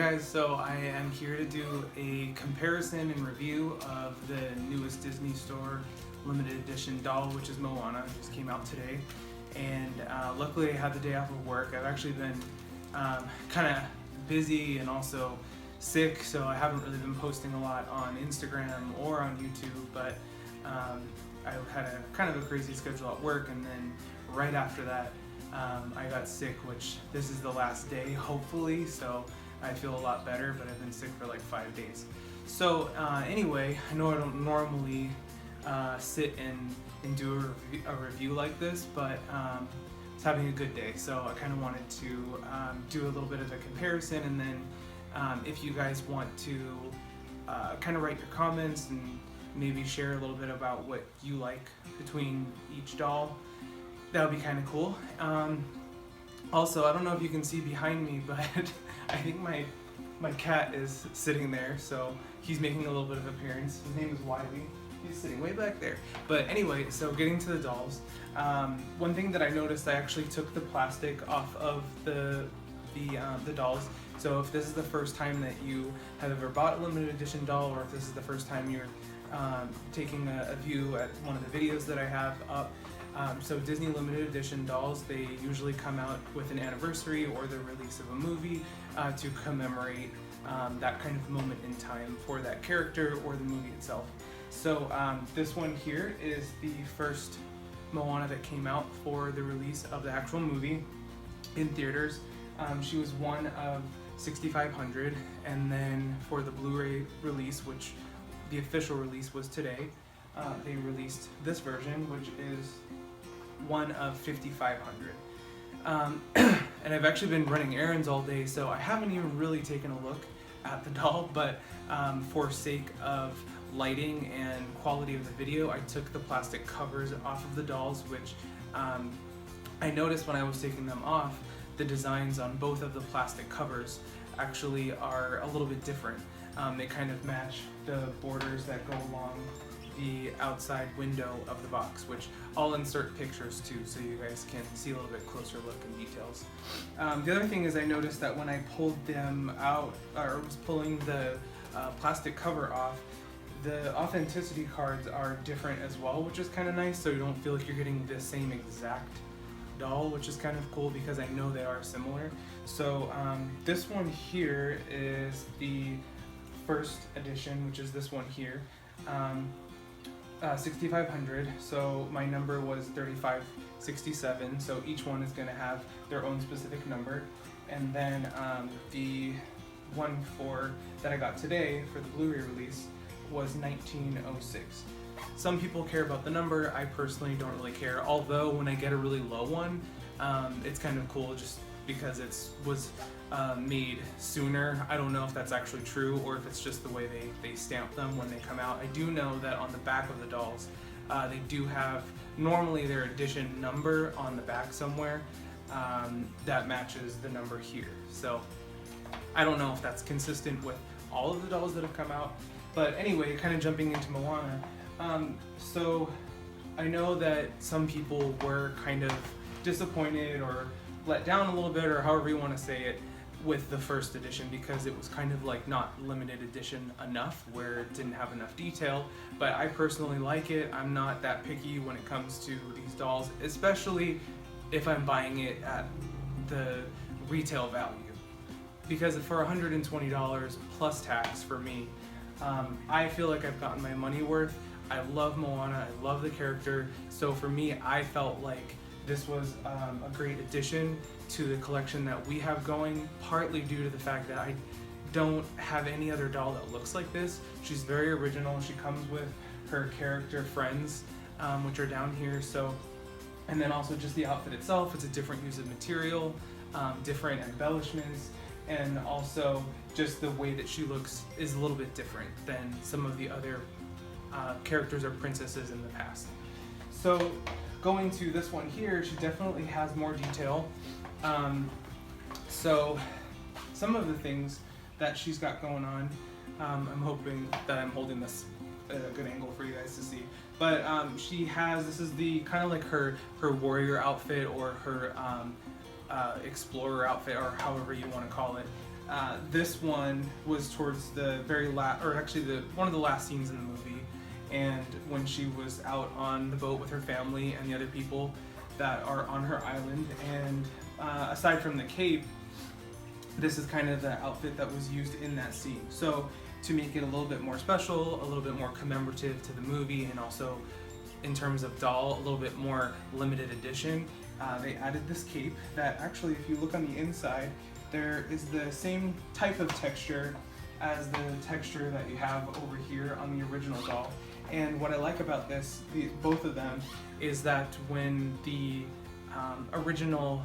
guys, so I am here to do a comparison and review of the newest Disney Store limited edition doll, which is Moana. It just came out today, and luckily I had the day off of work. I've actually been kind of busy and also sick, so I haven't really been posting a lot on Instagram or on YouTube, but I had a kind of a crazy schedule at work, and then right after that I got sick, which this is the last day hopefully, so I feel a lot better, but I've been sick for like 5 days. So anyway, I know I don't normally sit and do a review like this, but I was having a good day, so I kind of wanted to do a little bit of a comparison, and then if you guys want to kind of write your comments and maybe share a little bit about what you like between each doll, that would be kind of cool. Also, I don't know if you can see behind me, but I think my cat is sitting there, so he's making a little bit of appearance. His name is Wiley. He's sitting way back there. But anyway, so getting to the dolls, one thing that I noticed, I actually took the plastic off of the dolls. So if this is the first time that you have ever bought a limited edition doll, or if this is the first time you're taking a view at one of the videos that I have up, so Disney limited edition dolls, they usually come out with an anniversary or the release of a movie to commemorate that kind of moment in time for that character or the movie itself. So this one here is the first Moana that came out for the release of the actual movie in theaters. She was one of 6,500, and then for the Blu-ray release, which the official release was today, they released this version, which is one of 5,500. And I've actually been running errands all day, so I haven't even really taken a look at the doll, but for sake of lighting and quality of the video, I took the plastic covers off of the dolls, which I noticed when I was taking them off, the designs on both of the plastic covers actually are a little bit different. They kind of match the borders that go along the outside window of the box, which I'll insert pictures too, so you guys can see a little bit closer look and details. The other thing is, I noticed that when I pulled them out, or was pulling the plastic cover off, the authenticity cards are different as well, which is kind of nice, so you don't feel like you're getting the same exact doll, which is kind of cool because I know they are similar. So this one here is the first edition, which is this one here. 6,500, so my number was 3567, so each one is going to have their own specific number. And then the one that I got today for the Blu-ray release was 1906. Some people care about the number. I personally don't really care, although when I get a really low one, it's kind of cool just because it was made sooner. I don't know if that's actually true or if it's just the way they stamp them when they come out. I do know that on the back of the dolls, they do have normally their edition number on the back somewhere that matches the number here. So I don't know if that's consistent with all of the dolls that have come out. But anyway, kind of jumping into Moana. So I know that some people were kind of disappointed or let down a little bit, or however you want to say it, with the first edition, because it was kind of like not limited edition enough, where it didn't have enough detail. But I personally like it. I'm not that picky when it comes to these dolls, especially if I'm buying it at the retail value, because for $120 plus tax for me, I feel like I've gotten my money worth. I love Moana, I love the character, so for me, I felt like this was a great addition to the collection that we have going, partly due to the fact that I don't have any other doll that looks like this. She's very original. She comes with her character friends, which are down here. So, and then also just the outfit itself, it's a different use of material, different embellishments, and also just the way that she looks is a little bit different than some of the other characters or princesses in the past. So going to this one here, she definitely has more detail. So some of the things that she's got going on, I'm hoping that I'm holding this at a good angle for you guys to see. But she has, this is the kind of like her warrior outfit, or her explorer outfit, or however you want to call it. This one was towards the very last, or actually one of the last scenes in the movie, and when she was out on the boat with her family and the other people that are on her island. And aside from the cape, this is kind of the outfit that was used in that scene. So to make it a little bit more special, a little bit more commemorative to the movie, and also in terms of doll, a little bit more limited edition, they added this cape that actually, if you look on the inside, there is the same type of texture as the texture that you have over here on the original doll. And what I like about both of them, is that when the original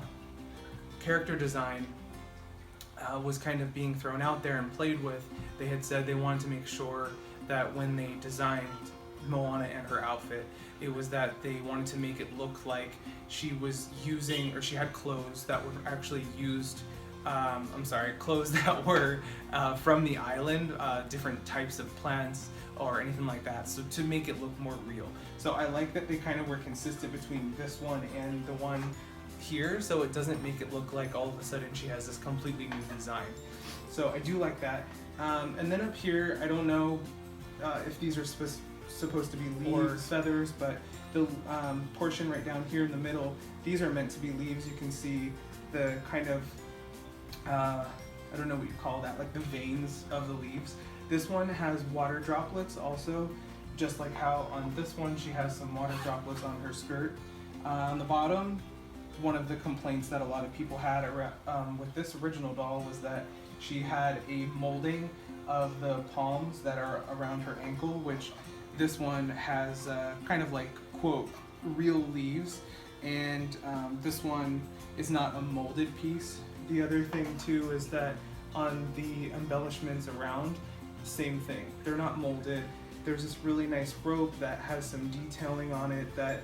character design was kind of being thrown out there and played with, they had said they wanted to make sure that when they designed Moana and her outfit, it was that they wanted to make it look like she was using, or she had clothes that were actually used, clothes that were from the island, different types of plants or anything like that, so to make it look more real. So I like that they kind of were consistent between this one and the one here, so it doesn't make it look like all of a sudden she has this completely new design. So I do like that. And then up here, I don't know if these are supposed to be leaves or feathers, but the portion right down here in the middle, these are meant to be leaves. You can see the kind of, I don't know what you call that, like the veins of the leaves. This one has water droplets also, just like how on this one she has some water droplets on her skirt. On the bottom, one of the complaints that a lot of people had with this original doll was that she had a molding of the palms that are around her ankle, which this one has kind of like, quote, real leaves, and this one is not a molded piece. The other thing too is that on the embellishments around, same thing. They're not molded. There's this really nice rope that has some detailing on it that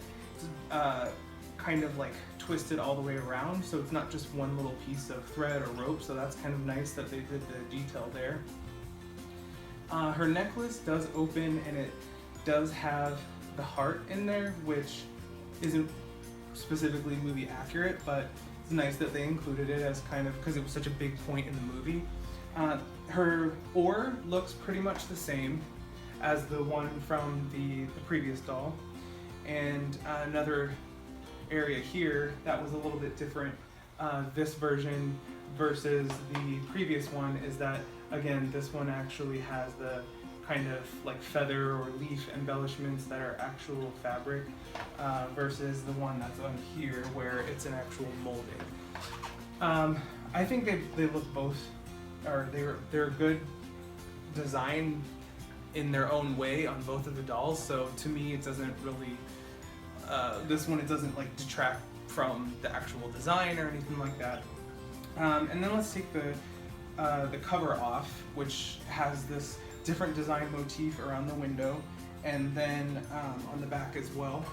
kind of like twisted all the way around, so it's not just one little piece of thread or rope, so that's kind of nice that they did the detail there. Her necklace does open, and it does have the heart in there, which isn't specifically movie accurate, but it's nice that they included it as kind of, because it was such a big point in the movie. Her oar looks pretty much the same as the one from the previous doll. And another area here that was a little bit different, this version versus the previous one, is that, again, this one actually has the kind of like feather or leaf embellishments that are actual fabric, versus the one that's on here where it's an actual molding. I think they look both, or they're good design in their own way on both of the dolls, so to me it doesn't really, this one, it doesn't like detract from the actual design or anything like that. And then let's take the cover off, which has this different design motif around the window, and then on the back as well.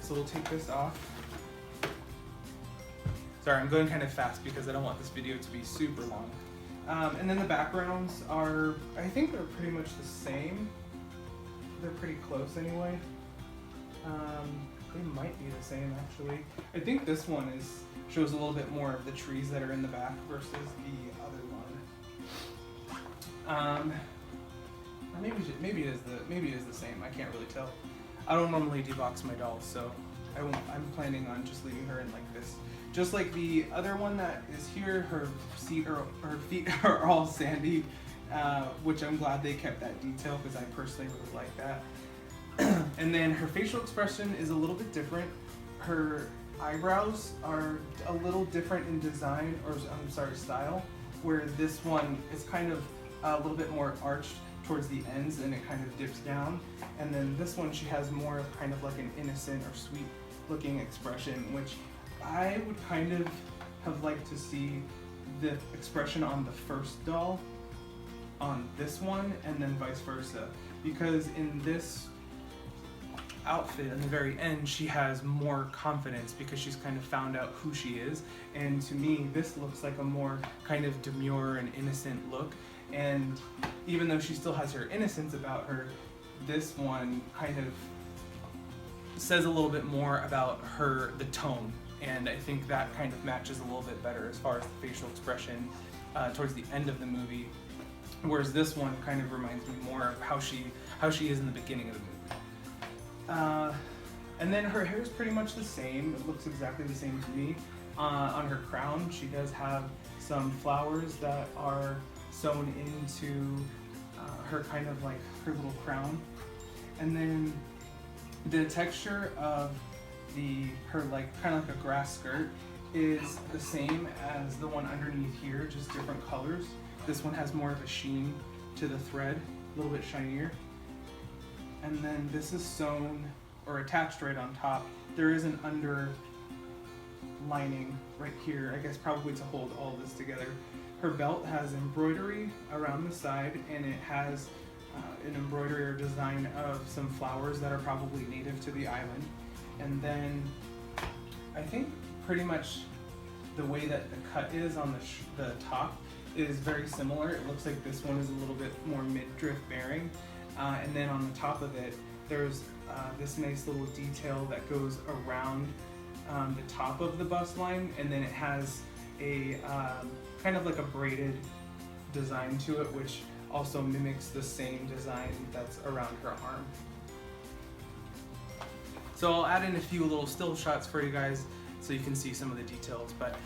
So we'll take this off. Sorry, I'm going kind of fast because I don't want this video to be super long. And then the backgrounds are, I think they're pretty much the same. They're pretty close anyway. They might be the same actually. I think this one shows a little bit more of the trees that are in the back versus the other one. Or maybe it is the same. I can't really tell. I don't normally debox my dolls, so I'm planning on just leaving her in like this. Just like the other one that is here, her feet are all sandy, which I'm glad they kept that detail because I personally really like that. And then her facial expression is a little bit different. Her eyebrows are a little different in design, or I'm sorry, style, where this one is kind of a little bit more arched towards the ends and it kind of dips down. And then this one, she has more of kind of like an innocent or sweet looking expression, which I would kind of have liked to see the expression on the first doll on this one, and then vice versa, because in this outfit in the very end she has more confidence because she's kind of found out who she is, and to me this looks like a more kind of demure and innocent look. And even though she still has her innocence about her, this one kind of says a little bit more about the tone, and I think that kind of matches a little bit better as far as the facial expression towards the end of the movie, whereas this one kind of reminds me more of how she is in the beginning of the movie. And then her hair is pretty much the same. It looks exactly the same to me. On her crown, she does have some flowers that are sewn into her kind of like her little crown. And then the texture of her like kind of like a grass skirt is the same as the one underneath here, just different colors. This one has more of a sheen to the thread, a little bit shinier. And then this is sewn or attached right on top. There is an under lining right here, I guess probably to hold all this together. Her belt has embroidery around the side, and it has an embroidery or design of some flowers that are probably native to the island. And then I think pretty much the way that the cut is on the top is very similar. It looks like this one is a little bit more midriff bearing, and then on the top of it there's this nice little detail that goes around the top of the bust line, and then it has a kind of like a braided design to it, which also mimics the same design that's around her arm. So I'll add in a few little still shots for you guys so you can see some of the details. But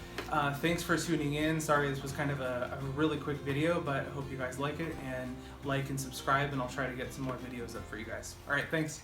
thanks for tuning in. Sorry this was kind of a really quick video, but I hope you guys like it, and like and subscribe, and I'll try to get some more videos up for you guys. All right, thanks.